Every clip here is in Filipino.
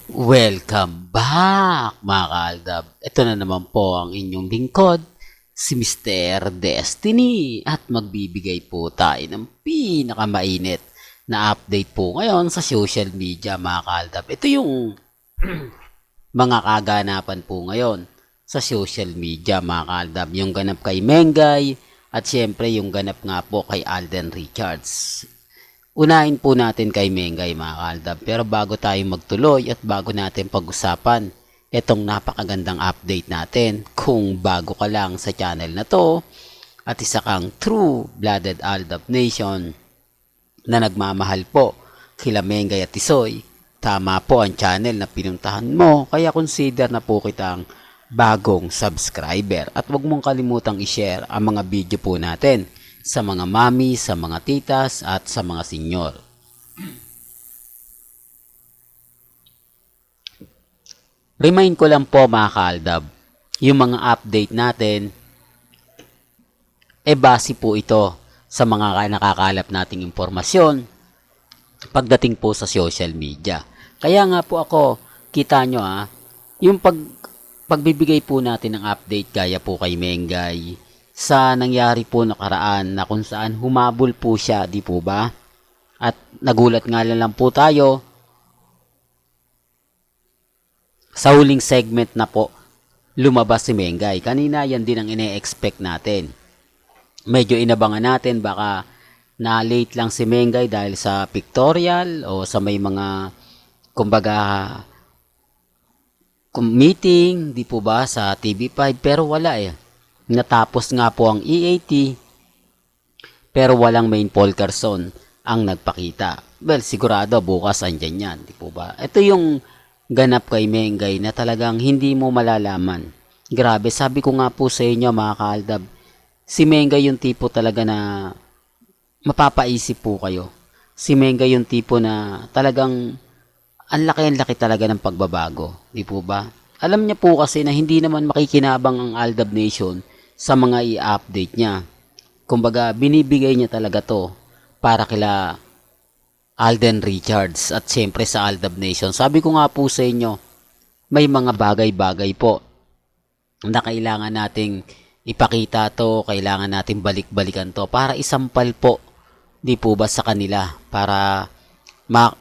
Welcome back mga kaaldab. Ito na naman po ang inyong lingkod, si Mr. Destiny. At magbibigay po tayo ng pinakamainit na update po ngayon sa social media mga kaaldab. Ito yung mga kaganapan po ngayon sa social media mga kaaldab. Yung ganap kay Mengay at syempre yung ganap nga po kay Alden Richards. Unahin po natin kay Mengay mga kaaldab. Pero bago tayo magtuloy at bago natin pag-usapan itong napakagandang update natin, kung bago ka lang sa channel na to at isa kang true-blooded Aldab Nation na nagmamahal po kila Mengay at Tisoy, tama po ang channel na pinuntahan mo, kaya consider na po kitang bagong subscriber. At huwag mong kalimutang i-share ang mga video po natin sa mga mami, sa mga titas, at sa mga senyor. Remind ko lang po mga kaaldab, yung mga update natin, base po ito sa mga nakakalap nating impormasyon pagdating po sa social media. Kaya nga po ako, kita nyo yung pagbibigay po natin ng update gaya po kay Mengay, sa nangyari po nakaraan na kung saan humabol po siya, di po ba? At nagulat nga lang po tayo sa huling segment na po lumabas si Mengay. Kanina yan din ang ine-expect natin. Medyo inabangan natin baka na late lang si Mengay dahil sa pictorial o sa may mga kumbaga meeting, di po ba, sa TV5, pero wala Natapos nga po ang EAT pero walang main Polcarson ang nagpakita. Well, sigurado bukas andyan yan, di po ba? Ito yung ganap kay Mengay na talagang hindi mo malalaman. Grabe, sabi ko nga po sa inyo mga kaaldab, si Mengay yung tipo talaga na mapapaisip po kayo. Si Mengay yung tipo na talagang ang laki talaga ng pagbabago, di po ba? Alam niya po kasi na hindi naman makikinabang ang Aldab Nation sa mga i-update niya. Kumbaga, binibigay niya talaga to para kila Alden Richards at siyempre sa Aldab Nation. Sabi ko nga po sa inyo, may mga bagay-bagay po na kailangan nating ipakita to, kailangan nating balik-balikan to para isampal po, di po ba, sa kanila para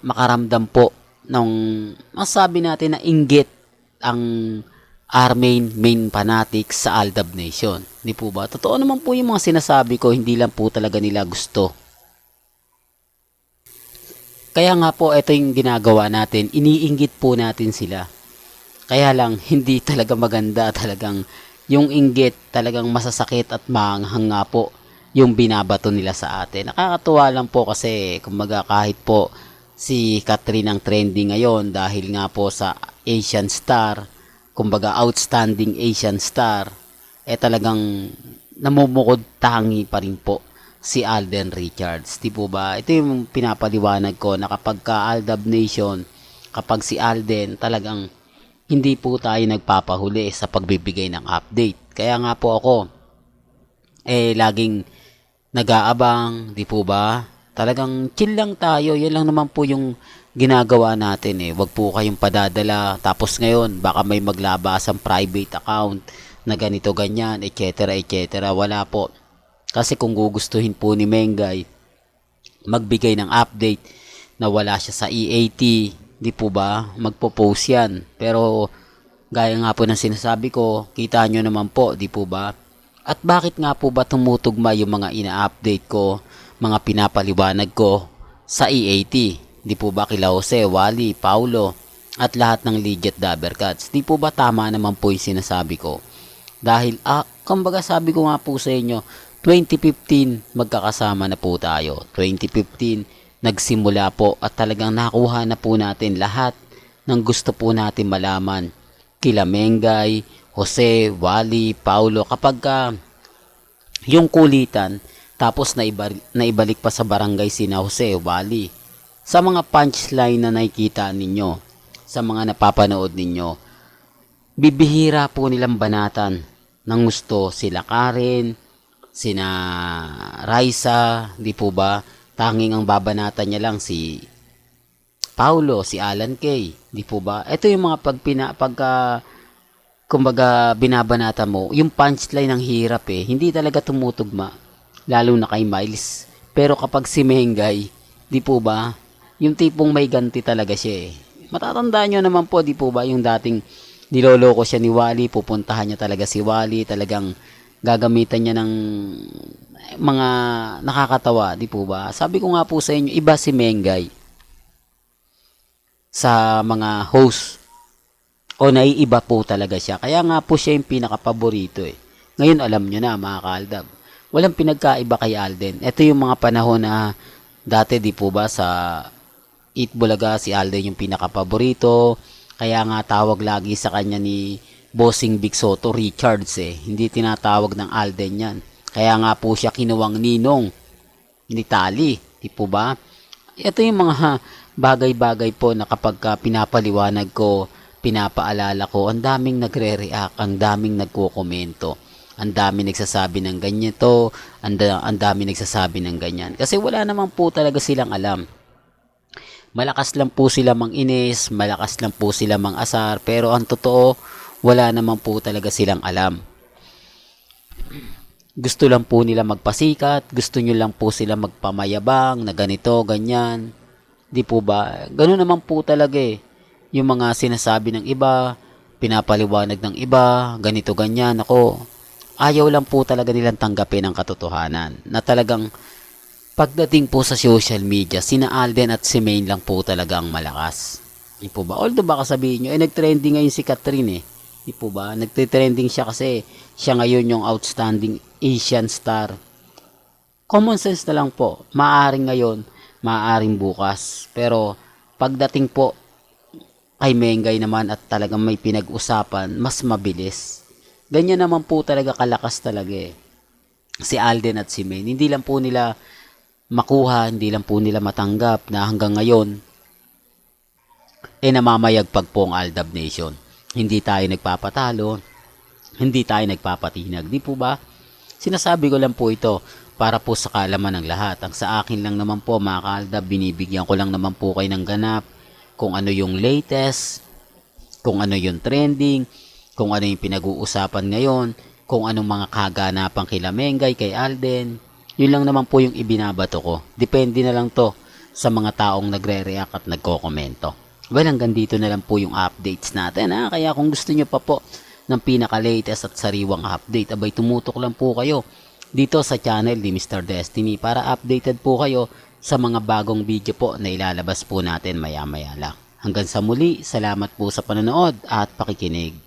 makaramdam po ng masabi natin na inggit ang our main fanatics sa Aldab Nation. Di po ba? Totoo naman po yung mga sinasabi ko, hindi lang po talaga nila gusto. Kaya nga po, ito yung ginagawa natin. Iniinggit po natin sila. Kaya lang, hindi talaga maganda. Talagang yung inggit, talagang masasakit at maanghang nga po yung binabato nila sa atin. Nakakatuwa lang po kasi, kumbaga kahit po si Catherine ang trending ngayon dahil nga po sa Asian Star, kumbaga outstanding Asian Star, talagang namumukod tangi pa rin po si Alden Richards. Di po ba? Ito yung pinapaliwanag ko na kapag ka Aldab Nation, kapag si Alden, talagang hindi po tayo nagpapahuli sa pagbibigay ng update. Kaya nga po ako, laging nag-aabang, di po ba? Talagang chill lang tayo. Yan lang naman po yung ginagawa natin Wag po kayong padadala. Tapos ngayon, baka may maglabas ang private account na ganito, ganyan, etc. etc. Wala po. Kasi kung gugustuhin po ni Mengay magbigay ng update na wala siya sa EAT, di po ba? Magpo-post yan. Pero gaya nga po ng sinasabi ko, kita nyo naman po, di po ba? At bakit nga po ba tumutugma yung mga ina-update ko, mga pinapaliwanag ko sa EAT? Di po ba kila Jose, Wally, Paulo, at lahat ng legit Dabbercats? Di po ba tama naman po yung sinasabi ko? Dahil, kumbaga sabi ko nga po sa inyo, 2015 magkakasama na po tayo. 2015 nagsimula po at talagang nakuha na po natin lahat ng gusto po natin malaman. Kila Mengay, Jose, Wally, Paulo, kapag yung kulitan, tapos naibalik pa sa barangay sina Jose, Wally. Sa mga punchline na nakikita ninyo, sa mga napapanood ninyo, bibihira po nilang banatan ng gusto sila Karen, sina Raisa, di po ba? Tanging ang babanatan niya lang si Paulo, si Alan Kay, di po ba? Ito yung mga pagka kumbaga binabanata mo, yung punchline ng hirap eh, hindi talaga tumutugma, lalo na kay Miles. Pero kapag si Mengay, di po ba, yung tipong may ganti talaga siya eh. Matatandaan nyo naman po, di po ba, yung dating niloloko siya ni Wally, pupuntahan niya talaga si Wally, talagang gagamitan niya ng mga nakakatawa, di po ba? Sabi ko nga po sa inyo, iba si Mengay sa mga host o naiiba po talaga siya. Kaya nga po siya yung pinakapaborito eh. Ngayon alam nyo na mga kaaldab. Walang pinagkaiba kay Alden. Ito yung mga panahon na dati di po ba sa Eat Bulaga si Alden yung pinakapaborito. Kaya nga tawag lagi sa kanya ni Bossing Big Soto Richards eh. Hindi tinatawag ng Alden yan. Kaya nga po siya kinuwang ninong ni Tali. Di po ba? Ito yung mga bagay-bagay po na kapag pinapaliwanag ko, pinapaalala ko, ang daming nagre-react, ang daming nagko-komento, ang daming nagsasabi ng ganyan to, ang daming nagsasabi ng ganyan. Kasi wala naman po talaga silang alam. Malakas lang po sila manginis, malakas lang po sila mangasar, pero ang totoo, wala naman po talaga silang alam. Gusto lang po nila magpasikat, gusto nyo lang po sila magpamayabang na ganito, ganyan. Di po ba? Ganun naman po talaga eh. Yung mga sinasabi ng iba, pinapaliwanag ng iba, ganito, ganyan. Ako, ayaw lang po talaga nilang tanggapin ang katotohanan. Na talagang pagdating po sa social media, sina Alden at si Maine lang po talaga ang malakas. Di po ba? Although baka sabihin nyo, nag-trending ngayon si Catherine eh. Di po ba? Nagte-trending siya kasi siya ngayon yung outstanding Asian star. Common sense na lang po. Maaring ngayon, maaring bukas. Pero pagdating po kay Mengay naman at talagang may pinag-usapan, mas mabilis. Ganyan naman po talaga kalakas talaga eh. Si Alden at si Maine, hindi lang po nila makuha, hindi lang po nila matanggap na hanggang ngayon namamayagpag po ang Aldab Nation. Hindi tayo nagpapatalo, hindi tayo nagpapatinag. Di po ba? Sinasabi ko lang po ito para po sa kaalaman ng lahat. Ang sa akin lang naman po mga kaaldab, binibigyan ko lang naman po kayo ng ganap kung ano yung latest, kung ano yung trending, kung ano yung pinag-uusapan ngayon, kung anong mga kaganapan kay Mengay, kay Alden. Yun lang naman po yung ibinabato ko. Depende na lang to sa mga taong nagre-react at nagko-komento. Well, hanggang dito na lang po yung updates natin ha. Kaya kung gusto nyo pa po ng pinaka-latest at sariwang update, abay tumutok lang po kayo dito sa channel ni Mr. Destiny para updated po kayo sa mga bagong video po na ilalabas po natin maya-maya lang. Hanggang sa muli, salamat po sa panonood at pakikinig.